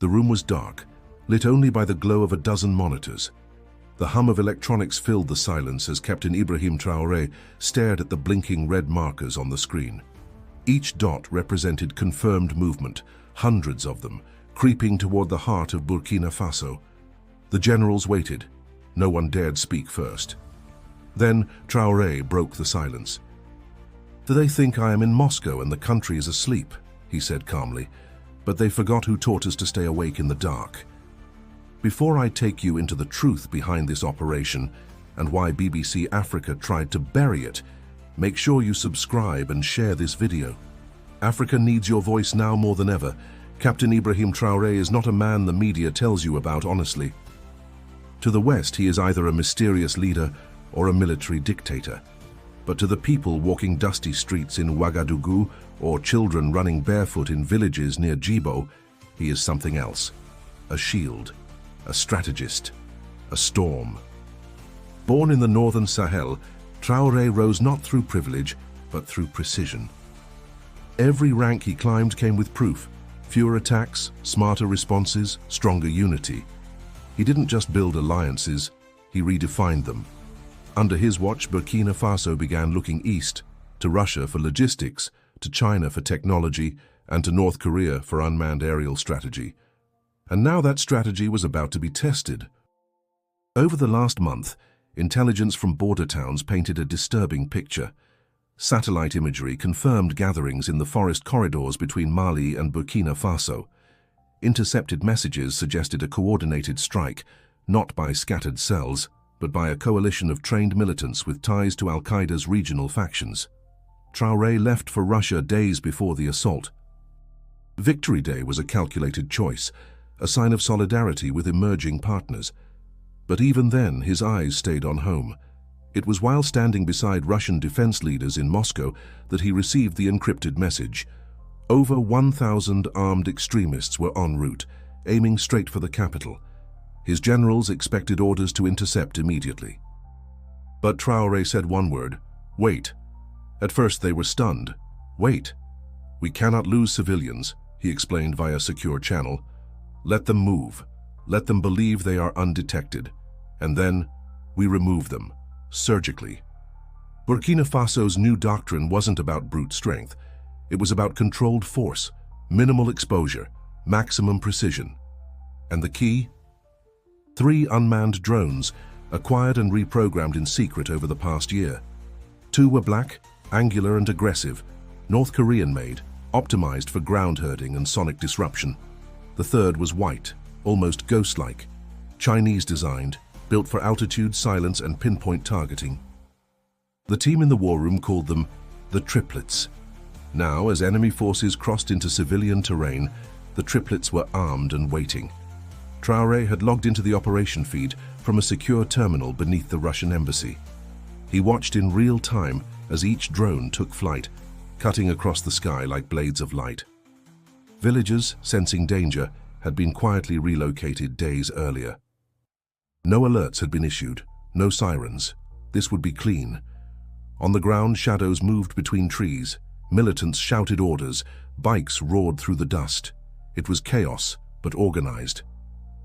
The room was dark, lit only by the glow of a dozen monitors. The hum of electronics filled the silence as Captain Ibrahim Traoré stared at the blinking red markers on the screen. Each dot represented confirmed movement, hundreds of them, creeping toward the heart of Burkina Faso. The generals waited. No one dared speak first. Then Traoré broke the silence. "Do they think I am in Moscow and the country is asleep?" he said calmly. "But they forgot who taught us to stay awake in the dark. Before I take you into the truth behind this operation and why BBC Africa tried to bury it, make sure you subscribe and share this video. Africa needs your voice now more than ever. Captain Ibrahim Traoré is not a man the media tells you about honestly. To the West, he is either a mysterious leader or a military dictator. But to the people walking dusty streets in Ouagadougou or children running barefoot in villages near Djibo, he is something else. A shield, a strategist, a storm. Born in the northern Sahel, Traoré rose not through privilege, but through precision. Every rank he climbed came with proof: fewer attacks, smarter responses, stronger unity. He didn't just build alliances, he redefined them. Under his watch, Burkina Faso began looking east, to Russia for logistics, to China for technology, and to North Korea for unmanned aerial strategy. And now that strategy was about to be tested. Over the last month, intelligence from border towns painted a disturbing picture. Satellite imagery confirmed gatherings in the forest corridors between Mali and Burkina Faso. Intercepted messages suggested a coordinated strike, not by scattered cells, but by a coalition of trained militants with ties to Al-Qaeda's regional factions. Traoré left for Russia days before the assault. Victory Day was a calculated choice, a sign of solidarity with emerging partners. But even then, his eyes stayed on home. It was while standing beside Russian defense leaders in Moscow that he received the encrypted message. Over 1,000 armed extremists were en route, aiming straight for the capital. His generals expected orders to intercept immediately. But Traoré said one word: wait. At first they were stunned. Wait. "We cannot lose civilians," he explained via secure channel. "Let them move. Let them believe they are undetected. And then we remove them, surgically." Burkina Faso's new doctrine wasn't about brute strength. It was about controlled force, minimal exposure, maximum precision. And the key? 3 unmanned drones, acquired and reprogrammed in secret over the past year. 2 were black, angular and aggressive, North Korean-made, optimized for ground herding and sonic disruption. The third was white, almost ghost-like, Chinese-designed, built for altitude, silence and pinpoint targeting. The team in the war room called them the triplets. Now, as enemy forces crossed into civilian terrain, the triplets were armed and waiting. Traoré had logged into the operation feed from a secure terminal beneath the Russian embassy. He watched in real time as each drone took flight, cutting across the sky like blades of light. Villagers, sensing danger, had been quietly relocated days earlier. No alerts had been issued, no sirens. This would be clean. On the ground, shadows moved between trees. Militants shouted orders. Bikes roared through the dust. It was chaos, but organized.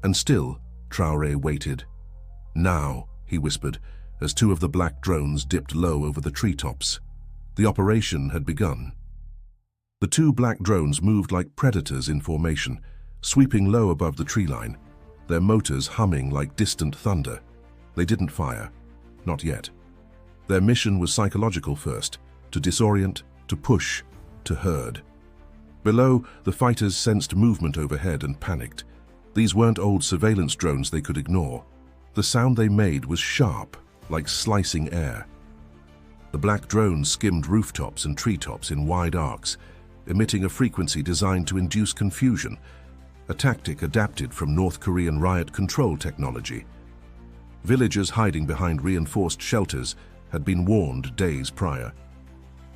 And still, Traoré waited. "Now," he whispered, as 2 of the black drones dipped low over the treetops. The operation had begun. The 2 black drones moved like predators in formation, sweeping low above the tree line, their motors humming like distant thunder. They didn't fire. Not yet. Their mission was psychological first, to disorient, to push, to herd. Below, the fighters sensed movement overhead and panicked. These weren't old surveillance drones they could ignore. The sound they made was sharp, like slicing air. The black drones skimmed rooftops and treetops in wide arcs, emitting a frequency designed to induce confusion, a tactic adapted from North Korean riot control technology. Villagers hiding behind reinforced shelters had been warned days prior.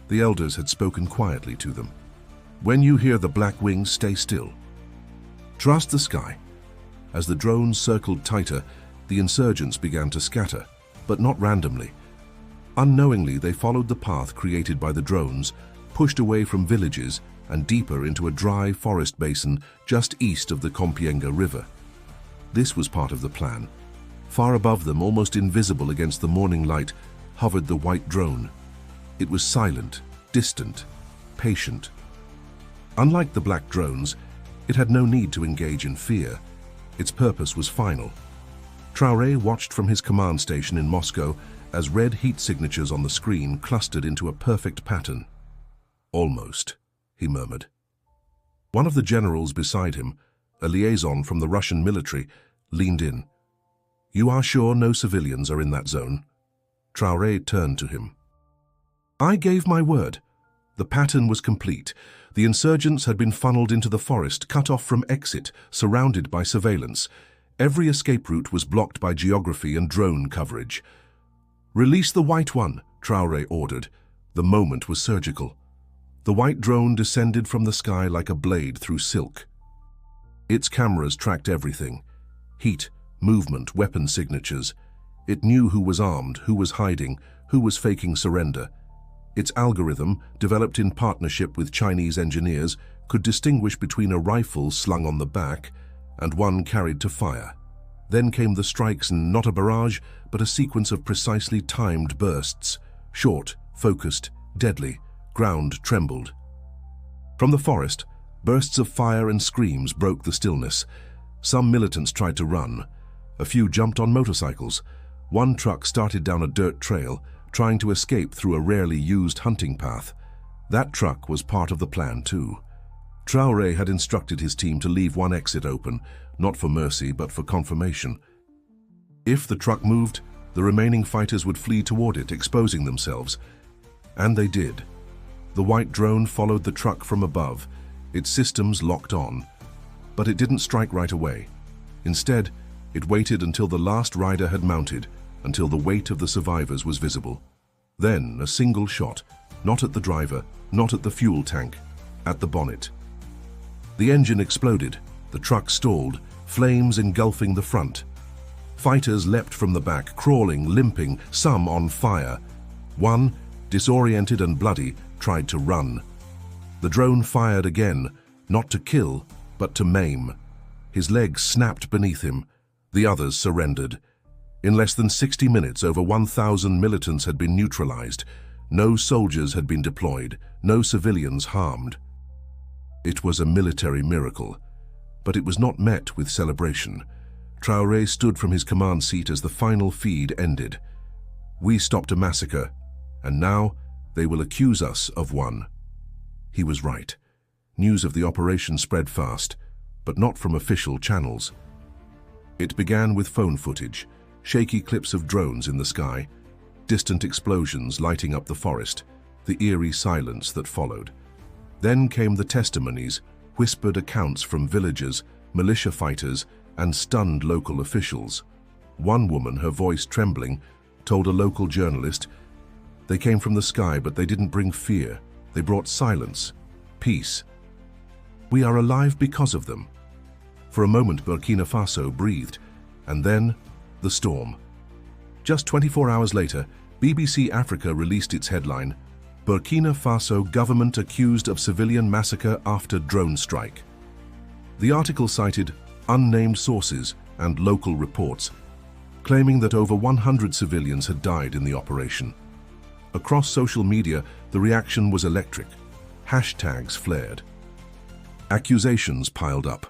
The elders had spoken quietly to them. "When you hear the black wings, stay still. Trust the sky." As the drones circled tighter, the insurgents began to scatter, but not randomly. Unknowingly, they followed the path created by the drones, pushed away from villages and deeper into a dry forest basin just east of the Compiègne River. This was part of the plan. Far above them, almost invisible against the morning light, hovered the white drone. It was silent, distant, patient. Unlike the black drones, it had no need to engage in fear. Its purpose was final. Traoré watched from his command station in Moscow as red heat signatures on the screen clustered into a perfect pattern. "Almost," he murmured. One of the generals beside him, a liaison from the Russian military, leaned in. "You are sure no civilians are in that zone?" Traoré turned to him. "I gave my word." The pattern was complete. The insurgents had been funneled into the forest, cut off from exit, surrounded by surveillance. Every escape route was blocked by geography and drone coverage. "Release the white one," Traoré ordered. The moment was surgical. The white drone descended from the sky like a blade through silk. Its cameras tracked everything: heat, movement, weapon signatures. It knew who was armed, who was hiding, who was faking surrender. Its algorithm, developed in partnership with Chinese engineers, could distinguish between a rifle slung on the back and one carried to fire. Then came the strikes, not a barrage, but a sequence of precisely timed bursts. Short, focused, deadly. Ground trembled. From the forest, bursts of fire and screams broke the stillness. Some militants tried to run. A few jumped on motorcycles. One truck started down a dirt trail, trying to escape through a rarely used hunting path. That truck was part of the plan too. Traoré had instructed his team to leave one exit open, not for mercy but for confirmation. If the truck moved, the remaining fighters would flee toward it, exposing themselves. And they did. The white drone followed the truck from above, its systems locked on. But it didn't strike right away. Instead, it waited until the last rider had mounted, until the weight of the survivors was visible. Then a single shot, not at the driver, not at the fuel tank, at the bonnet. The engine exploded, the truck stalled, flames engulfing the front. Fighters leapt from the back, crawling, limping, some on fire. One, disoriented and bloody, tried to run. The drone fired again, not to kill, but to maim. His legs snapped beneath him. The others surrendered. In less than 60 minutes, over 1,000 militants had been neutralized. No soldiers had been deployed, no civilians harmed. It was a military miracle, but it was not met with celebration. Traoré stood from his command seat as the final feed ended. "We stopped a massacre, and now they will accuse us of one." He was right. News of the operation spread fast, but not from official channels. It began with phone footage, shaky clips of drones in the sky, distant explosions lighting up the forest, the eerie silence that followed. Then came the testimonies, whispered accounts from villagers, militia fighters, and stunned local officials. One woman, her voice trembling, told a local journalist, "They came from the sky, but they didn't bring fear. They brought silence, peace. We are alive because of them." For a moment, Burkina Faso breathed, and then the storm. Just 24 hours later, BBC Africa released its headline, "Burkina Faso government accused of civilian massacre after drone strike." The article cited unnamed sources and local reports, claiming that over 100 civilians had died in the operation. Across social media, the reaction was electric. Hashtags flared. Accusations piled up.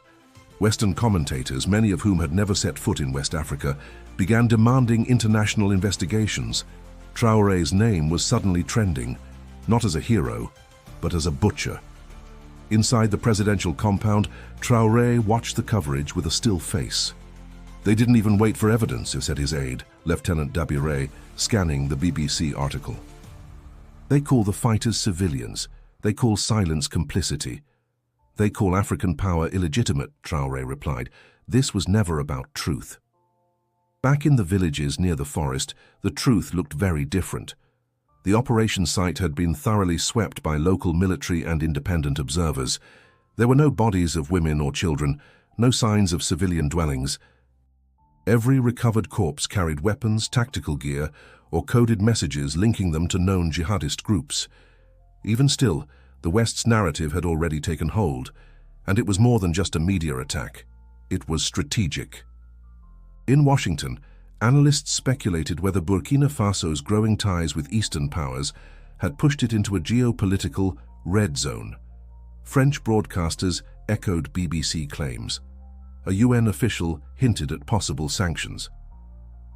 Western commentators, many of whom had never set foot in West Africa, began demanding international investigations. Traoré's name was suddenly trending, not as a hero, but as a butcher. Inside the presidential compound, Traoré watched the coverage with a still face. "They didn't even wait for evidence," said his aide, Lieutenant Dabiré, scanning the BBC article. "They call the fighters civilians. They call silence complicity. They call African power illegitimate," Traoré replied. "This was never about truth." Back in the villages near the forest, the truth looked very different. The operation site had been thoroughly swept by local military and independent observers. There were no bodies of women or children, no signs of civilian dwellings. Every recovered corpse carried weapons, tactical gear, or coded messages linking them to known jihadist groups. Even still, The West's narrative had already taken hold, and it was more than just a media attack. It was strategic. In Washington, analysts speculated whether Burkina Faso's growing ties with Eastern powers had pushed it into a geopolitical red zone. French broadcasters echoed BBC claims. A UN official hinted at possible sanctions.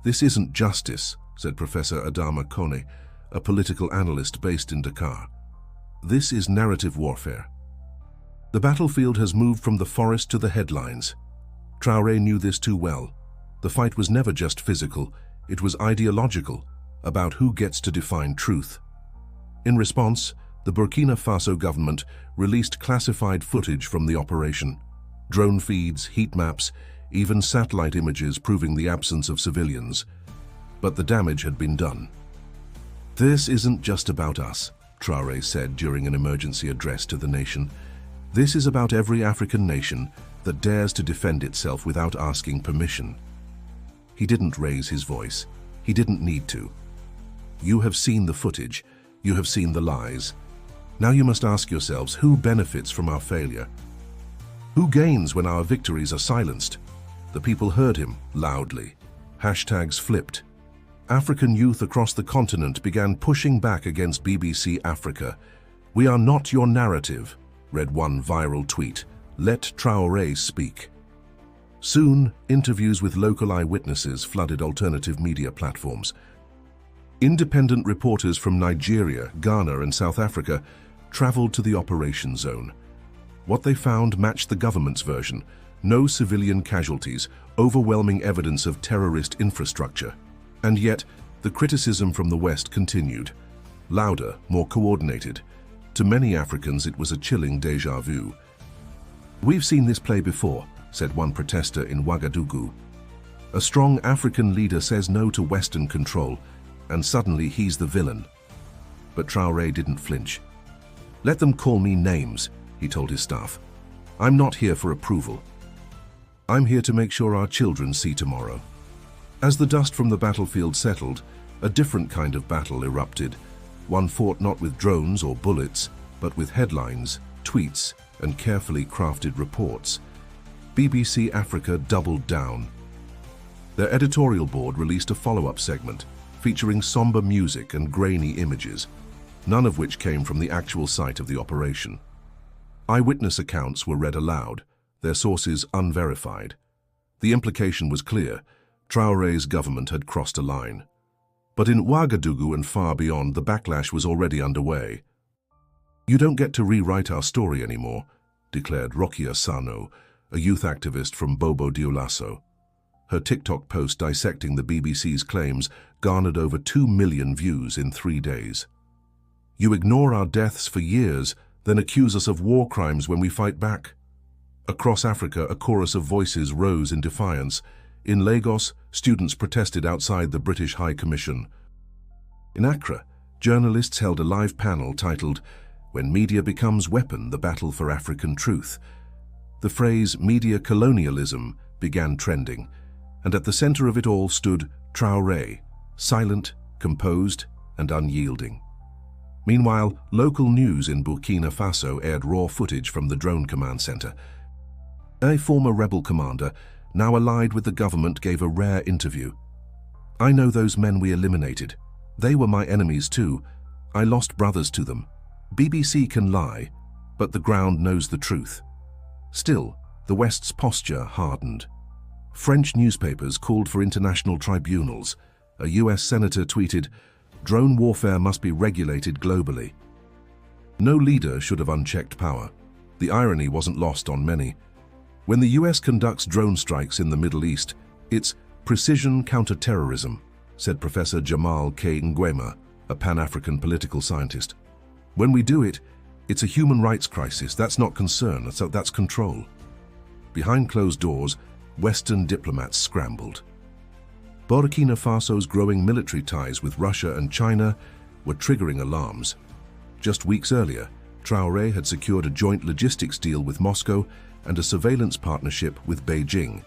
"This isn't justice," said Professor Adama Kone, a political analyst based in Dakar. "This is narrative warfare." The battlefield has moved from the forest to the headlines. Traoré knew this too well. The fight was never just physical, it was ideological, about who gets to define truth. In response, the Burkina Faso government released classified footage from the operation. Drone feeds, heat maps, even satellite images proving the absence of civilians. But the damage had been done. "This isn't just about us," Traoré said during an emergency address to the nation. "This is about every African nation that dares to defend itself without asking permission." He didn't raise his voice. He didn't need to. "You have seen the footage. You have seen the lies. Now you must ask yourselves, who benefits from our failure? Who gains when our victories are silenced?" The people heard him loudly. Hashtags flipped. African youth across the continent began pushing back against BBC Africa. "We are not your narrative," read one viral tweet. "Let Traoré speak." Soon, interviews with local eyewitnesses flooded alternative media platforms. Independent reporters from Nigeria, Ghana, and South Africa traveled to the operation zone. What they found matched the government's version: no civilian casualties, overwhelming evidence of terrorist infrastructure. And yet, the criticism from the West continued. Louder, more coordinated. To many Africans, it was a chilling déjà vu. "We've seen this play before," said one protester in Ouagadougou. "A strong African leader says no to Western control, and suddenly he's the villain." But Traoré didn't flinch. "Let them call me names," he told his staff. "I'm not here for approval. I'm here to make sure our children see tomorrow." As the dust from the battlefield settled, a different kind of battle erupted. One fought not with drones or bullets, but with headlines, tweets, and carefully crafted reports. BBC Africa doubled down. Their editorial board released a follow-up segment featuring somber music and grainy images, none of which came from the actual site of the operation. Eyewitness accounts were read aloud, their sources unverified. The implication was clear: Traoré's government had crossed a line. But in Ouagadougou and far beyond, the backlash was already underway. "You don't get to rewrite our story anymore," declared Rokia Sano, a youth activist from Bobo Dioulasso. Her TikTok post dissecting the BBC's claims garnered over 2 million views in 3 days. "You ignore our deaths for years, then accuse us of war crimes when we fight back." Across Africa, a chorus of voices rose in defiance. In Lagos, students protested outside the British High Commission. In Accra, journalists held a live panel titled, "When Media Becomes Weapon, the Battle for African Truth." The phrase media colonialism began trending, and at the center of it all stood Traoré, silent, composed, and unyielding. Meanwhile, local news in Burkina Faso aired raw footage from the drone command center. A former rebel commander, now allied with the government, gave a rare interview. "I know those men we eliminated. They were my enemies too. I lost brothers to them. BBC can lie, but the ground knows the truth." Still, the West's posture hardened. French newspapers called for international tribunals. A US senator tweeted, "Drone warfare must be regulated globally." No leader should have unchecked power. The irony wasn't lost on many. When the US conducts drone strikes in the Middle East, it's precision counterterrorism, said Professor Jamal K. Nguema, a Pan-African political scientist. When we do it, it's a human rights crisis. That's not concern, that's control. Behind closed doors, Western diplomats scrambled. Burkina Faso's growing military ties with Russia and China were triggering alarms. Just weeks earlier, Traoré had secured a joint logistics deal with Moscow and a surveillance partnership with Beijing.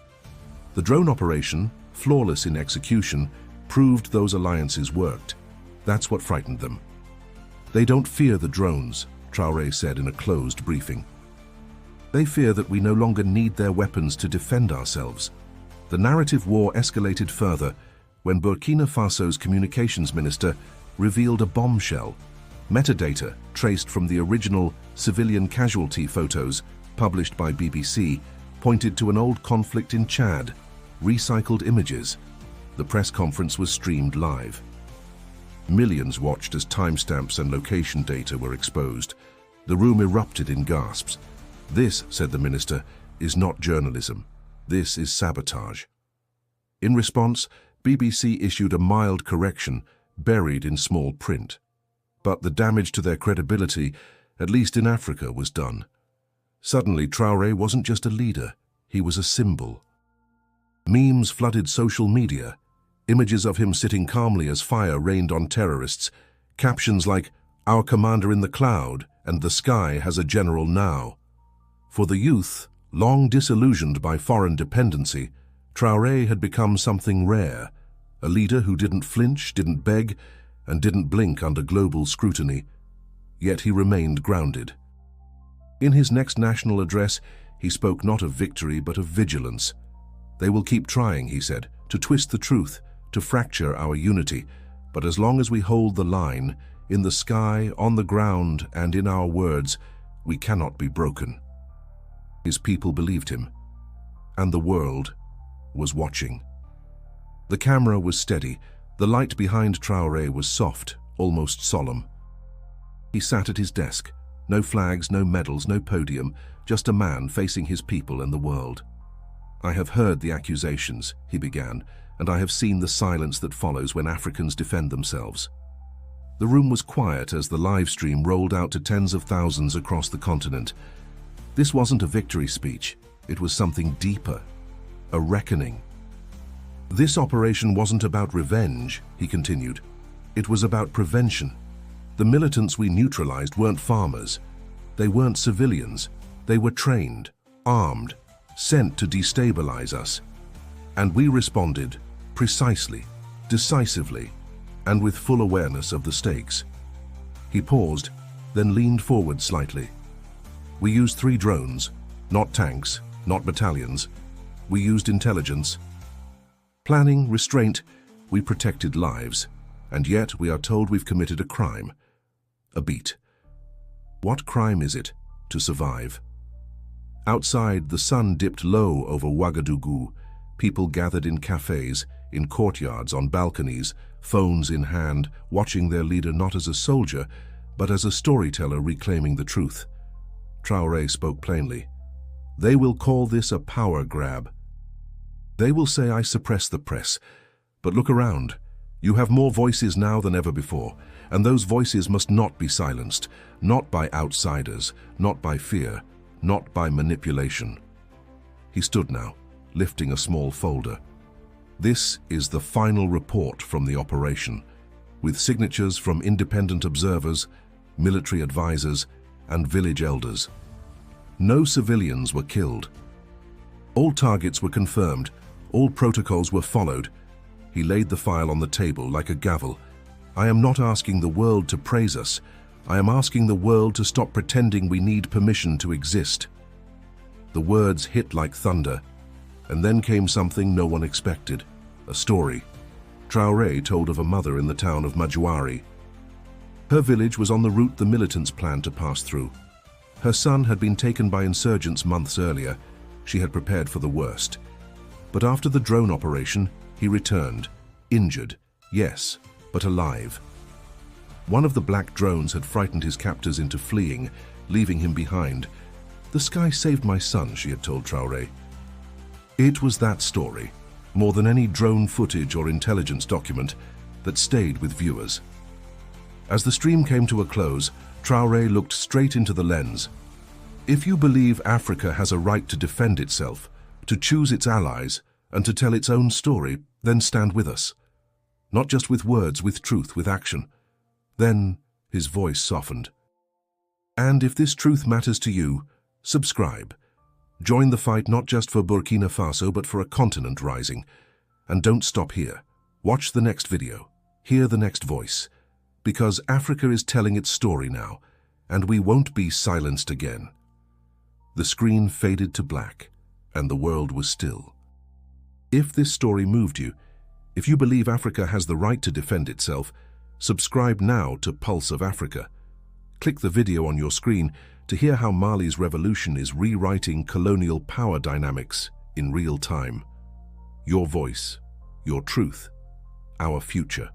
The drone operation, flawless in execution, proved those alliances worked. That's what frightened them. They don't fear the drones, Traoré said in a closed briefing. They fear that we no longer need their weapons to defend ourselves. The narrative war escalated further when Burkina Faso's communications minister revealed a bombshell. Metadata traced from the original civilian casualty photos published by BBC pointed to an old conflict in Chad. Recycled images. The press conference was streamed live. Millions watched as timestamps and location data were exposed. The room erupted in gasps. This, said the minister, is not journalism. This is sabotage. In response, BBC issued a mild correction, buried in small print. But the damage to their credibility, at least in Africa, was done. Suddenly, Traoré wasn't just a leader, he was a symbol. Memes flooded social media, images of him sitting calmly as fire rained on terrorists, captions like, "Our commander in the cloud," and "The sky has a general now." For the youth, long disillusioned by foreign dependency, Traoré had become something rare, a leader who didn't flinch, didn't beg, and didn't blink under global scrutiny. Yet he remained grounded. In his next national address, he spoke not of victory but of vigilance. They will keep trying, he said, to twist the truth, to fracture our unity, but as long as we hold the line, in the sky, on the ground, and in our words, we cannot be broken. His people believed him, and the world was watching. The camera was steady, the light behind Traoré was soft, almost solemn. He sat at his desk, no flags, no medals, no podium, just a man facing his people and the world. "I have heard the accusations," he began, "and I have seen the silence that follows when Africans defend themselves." The room was quiet as the live stream rolled out to tens of thousands across the continent. This wasn't a victory speech, it was something deeper, a reckoning. "This operation wasn't about revenge," he continued. "It was about prevention. The militants we neutralized weren't farmers. They weren't civilians. They were trained, armed, sent to destabilize us. And we responded precisely, decisively, and with full awareness of the stakes." He paused, then leaned forward slightly. "We used 3 drones, not tanks, not battalions. We used intelligence. Planning, restraint, we protected lives. And yet we are told we've committed a crime. A beat. What crime is it to survive?" Outside, the sun dipped low over Ouagadougou. People gathered in cafes, in courtyards, on balconies, phones in hand, watching their leader not as a soldier, but as a storyteller reclaiming the truth. Traoré spoke plainly. "They will call this a power grab. They will say I suppress the press. But look around. You have more voices now than ever before, and those voices must not be silenced, not by outsiders, not by fear, not by manipulation." He stood now, lifting a small folder. "This is the final report from the operation, with signatures from independent observers, military advisors, and village elders. No civilians were killed. All targets were confirmed, all protocols were followed." He laid the file on the table like a gavel. "I am not asking the world to praise us. I am asking the world to stop pretending we need permission to exist." The words hit like thunder, and then came something no one expected, a story. Traoré told of a mother in the town of Majuari. Her village was on the route the militants planned to pass through. Her son had been taken by insurgents months earlier. She had prepared for the worst. But after the drone operation, he returned, injured, yes, but alive. One of the black drones had frightened his captors into fleeing, leaving him behind. "The sky saved my son," she had told Traoré. It was that story, more than any drone footage or intelligence document, that stayed with viewers. As the stream came to a close, Traoré looked straight into the lens. "If you believe Africa has a right to defend itself, to choose its allies, and to tell its own story, then stand with us. Not just with words, with truth, with action." Then his voice softened. "And if this truth matters to you, subscribe. Join the fight not just for Burkina Faso, but for a continent rising. And don't stop here. Watch the next video. Hear the next voice. Because Africa is telling its story now. and we won't be silenced again. The screen faded to black, and the world was still. If this story moved you, if you believe Africa has the right to defend itself, subscribe now to Pulse of Africa. Click the video on your screen to hear how Mali's revolution is rewriting colonial power dynamics in real time. Your voice, your truth, our future.